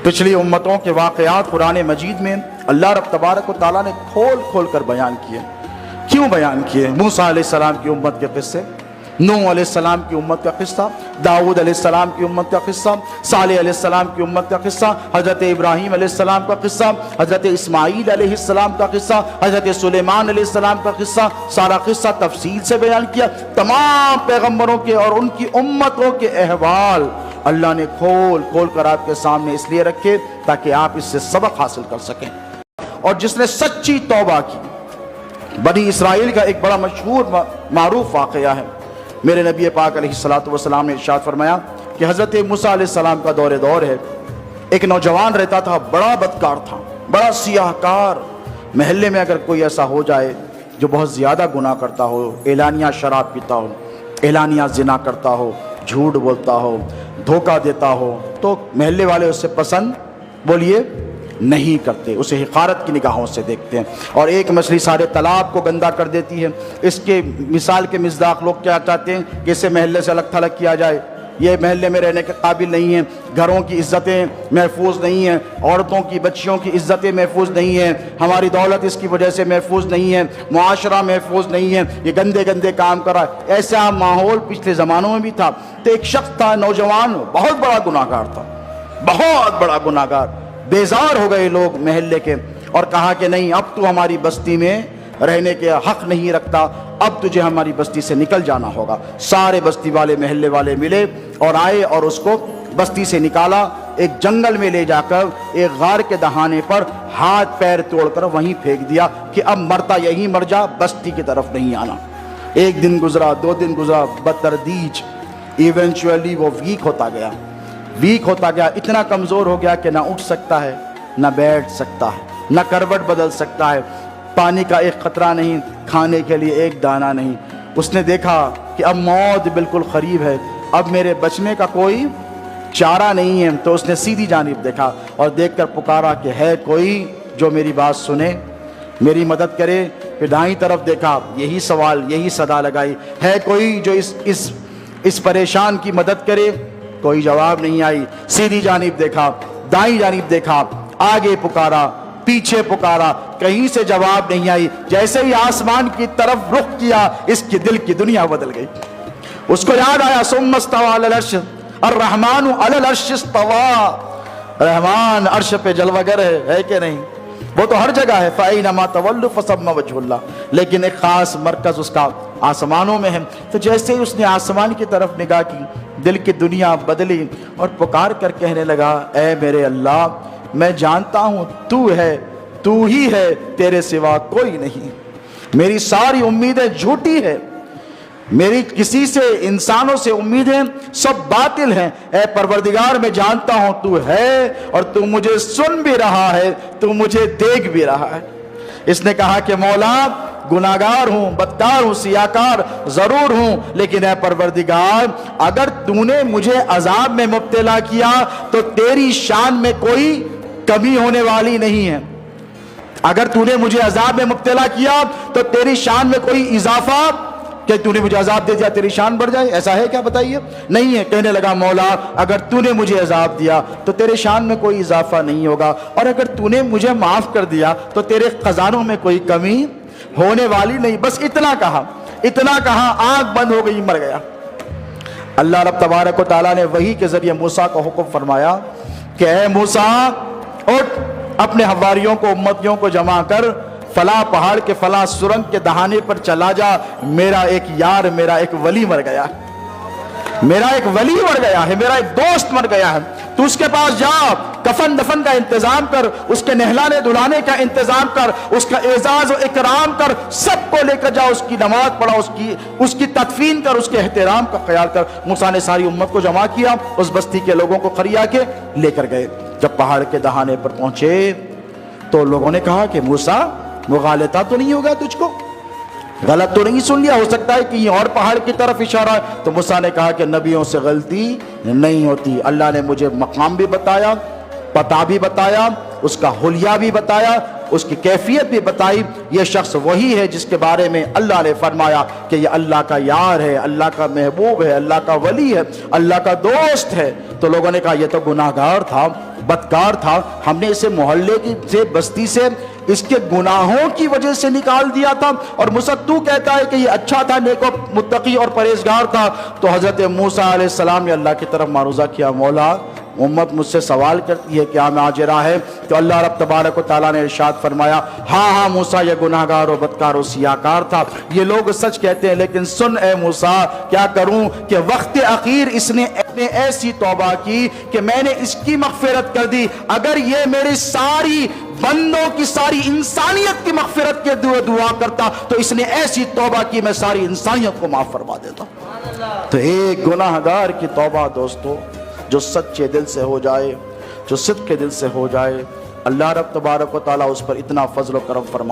پچھلی امتوں کے واقعات قرآن مجید میں اللہ رب تبارک و تعالیٰ نے کھول کھول کر بیان کیے۔ کیوں بیان کیے؟ موسیٰ علیہ السلام کی امت کے قصے، نوح علیہ السلام کی امت کا قصہ، داؤد علیہ السلام کی امت کا قصہ، صالح علیہ السلام کی امت کا قصہ، حضرت ابراہیم علیہ السلام کا قصہ، حضرت اسماعیل علیہ السلام کا قصہ، حضرت سلیمان علیہ السلام کا قصہ، سارا قصہ تفصیل سے بیان کیا۔ تمام پیغمبروں کے اور ان کی امتوں کے احوال اللہ نے کھول کھول کر آپ کے سامنے اس لیے رکھے تاکہ آپ اس سے سبق حاصل کر سکیں۔ اور جس نے سچی توبہ کی، بنی اسرائیل کا ایک بڑا مشہور معروف واقعہ ہے۔ میرے نبی پاک علیہ السلام نے ارشاد فرمایا کہ حضرت موسیٰ علیہ السلام کا دور ہے، ایک نوجوان رہتا تھا، بڑا بدکار تھا، بڑا سیاہ کار۔ محلے میں اگر کوئی ایسا ہو جائے جو بہت زیادہ گناہ کرتا ہو، اعلانیہ شراب پیتا ہو، اعلانیہ زنا کرتا ہو، جھوٹ بولتا ہو، دھوکہ دیتا ہو، تو محلے والے اس سے پسند بولیے نہیں کرتے، اسے حقارت کی نگاہوں سے دیکھتے ہیں۔ اور ایک مچھلی سارے تالاب کو گندا کر دیتی ہے۔ اس کے مثال کے مصداق لوگ کیا چاہتے ہیں کہ اسے محلے سے الگ تھلگ کیا جائے، یہ محلے میں رہنے کے قابل نہیں ہے، گھروں کی عزتیں محفوظ نہیں ہیں، عورتوں کی بچیوں کی عزتیں محفوظ نہیں ہیں، ہماری دولت اس کی وجہ سے محفوظ نہیں ہے، معاشرہ محفوظ نہیں ہے، یہ گندے گندے کام کر رہا ہے۔ ایسا ماحول پچھلے زمانوں میں بھی تھا۔ تو ایک شخص تھا، نوجوان، بہت بڑا گناہ گار تھا، بہت بڑا گناہ گار۔ بیزار ہو گئے لوگ محلے کے اور کہا کہ نہیں، اب تو ہماری بستی میں رہنے کے حق نہیں رکھتا، اب تجھے ہماری بستی سے نکل جانا ہوگا۔ سارے بستی والے، محلے والے ملے اور آئے اور اس کو بستی سے نکالا، ایک جنگل میں لے جا کر ایک غار کے دہانے پر ہاتھ پیر توڑ کر وہیں پھینک دیا کہ اب مرتا یہیں مر جا، بستی کی طرف نہیں آنا۔ ایک دن گزرا، 2 دن گزرا، بتدریج ایونچولی وہ ویک ہوتا گیا، اتنا کمزور ہو گیا کہ نہ اٹھ سکتا ہے، نہ بیٹھ سکتا ہے، نہ کروٹ بدل سکتا ہے، پانی کا ایک قطرہ نہیں، کھانے کے لیے ایک دانہ نہیں۔ اس نے دیکھا کہ اب موت بالکل قریب ہے، اب میرے بچنے کا کوئی چارہ نہیں ہے۔ تو اس نے سیدھی جانب دیکھا اور دیکھ کر پکارا کہ ہے کوئی جو میری بات سنے، میری مدد کرے۔ پھر دائیں طرف دیکھا، یہی سوال، یہی صدا لگائی، ہے کوئی جو اس پریشان کی مدد کرے؟ کوئی جواب نہیں آئی۔ سیدھی جانب دیکھا، دائیں جانب دیکھا، آگے پکارا، پیچھے پکارا، کہیں سے جواب نہیں آئی۔ جیسے ہی آسمان کی طرف رخ کیا، اس کی دل کی دنیا بدل گئی۔ اس کو یاد آیا، ثم استوى علی العرش الرحمن علی العرش استوى، رحمان عرش پہ جلوہ گر ہے کہ نہیں؟ وہ تو ہر جگہ ہے، فَأَيْنَمَا تَوَلُّوا فَثَمَّ وَجْهُ اللَّهِ، لیکن ایک خاص مرکز اس کا آسمانوں میں ہے۔ تو جیسے ہی اس نے آسمان کی طرف نگاہ کی، دل کی دنیا بدلی اور پکار کر کہنے لگا، اے میرے اللہ، میں جانتا ہوں تو ہے، تو ہی ہے، تیرے سوا کوئی نہیں، میری ساری امیدیں جھوٹی ہے، میری کسی سے، انسانوں سے امیدیں سب باطل ہیں۔ اے پروردگار، میں جانتا ہوں تو ہے اور تو مجھے سن بھی رہا ہے، تو مجھے دیکھ بھی رہا ہے۔ اس نے کہا کہ مولا، گناہگار ہوں، بدکار ہوں، سیاکار ضرور ہوں، لیکن اے پروردگار، اگر تو نے مجھے عذاب میں مبتلا کیا تو تیری شان میں کوئی کمی ہونے والی نہیں ہے۔ اگر تو نے مجھے عذاب میں مبتلا کیا تو تیری شان میں کوئی اضافہ، کہ تو نے مجھے عذاب دے دیا تیری شان بڑھ جائے، ایسا ہے کیا؟ بتائیے، نہیں ہے۔ کہنے لگا، مولا، اگر تو نے مجھے عذاب دیا تو تیرے شان میں کوئی اضافہ نہیں ہوگا، اور اگر تو نے مجھے معاف کر دیا تو تیرے خزانوں میں کوئی کمی ہونے والی نہیں۔ بس اتنا کہا، آنکھ بند ہو گئی، مر گیا۔ اللہ رب تبارک و تعالیٰ نے وحی کے ذریعے موسیٰ کو حکم فرمایا کہ اے موسیٰ، اٹھ، اپنے حواریوں کو، امتیوں کو جمع کر، فلاں پہاڑ کے فلاں سرنگ کے دہانے پر چلا جا، میرا ایک یار، میرا ایک ولی مر گیا، میرا ایک ولی مر گیا ہے، میرا ایک دوست مر گیا ہے، تو اس کے پاس جا، کفن دفن کا انتظام کر، اس کے نہلانے دھلانے کا انتظام کر، اس کا اعزاز و اکرام کر، سب کو لے کر جا، اس کی نماز پڑھا، اس کی تدفین کر، اس کے احترام کا خیال کر۔ موسیٰ نے ساری امت کو جمع کیا، اس بستی کے لوگوں کو خریا کے لے کر گئے۔ جب پہاڑ کے دہانے پر پہنچے تو لوگوں نے کہا کہ موسیٰ، مغالطہ تو نہیں ہوگا تجھ کو؟ غلط تو نہیں سن لیا؟ ہو سکتا ہے کہ یہ اور پہاڑ کی طرف اشارہ ہے۔ تو موسیٰ نے کہا کہ نبیوں سے غلطی نہیں ہوتی، اللہ نے مجھے مقام بھی بتایا، پتہ بھی بتایا، اس کا حلیہ بھی بتایا، اس کی کیفیت بھی بتائی۔ یہ شخص وہی ہے جس کے بارے میں اللہ نے فرمایا کہ یہ اللہ کا یار ہے، اللہ کا محبوب ہے، اللہ کا ولی ہے، اللہ کا دوست ہے۔ تو لوگوں نے کہا یہ تو گناہگار تھا، بدکار تھا، ہم نے اسے محلے کی سے بستی سے اس کے گناہوں کی وجہ سے نکال دیا تھا، اور تو کہتا ہے کہ یہ اچھا تھا، نیک و متقی اور پرہیزگار تھا۔ تو حضرت موسیٰ علیہ السلام نے اللہ کی طرف معروضہ کیا، مولا امت مجھ سے سوال کرتی ہے کیا ماجرا ہے؟ تو اللہ رب تبارک و تعالیٰ نے ارشاد فرمایا، ہاں موسیٰ یہ گناہگار و بدکار و سیاکار تھا، یہ لوگ سچ کہتے ہیں، لیکن سن اے موسیٰ کیا کروں کہ وقت اخیر اس نے ایسی توبہ کی کہ میں نے اس کی مغفرت کر دی۔ اگر یہ میری ساری بندوں کی، ساری انسانیت کی مغفرت کے دعا کرتا تو اس نے ایسی توبہ کی میں ساری انسانیت کو معاف فرما دیتا۔ تو ایک گناہگار کی توبہ دوستو جو سچے دل سے ہو جائے، جو صدق کے دل سے ہو جائے، اللہ رب تبارک و تعالیٰ اس پر اتنا فضل و کرم فرما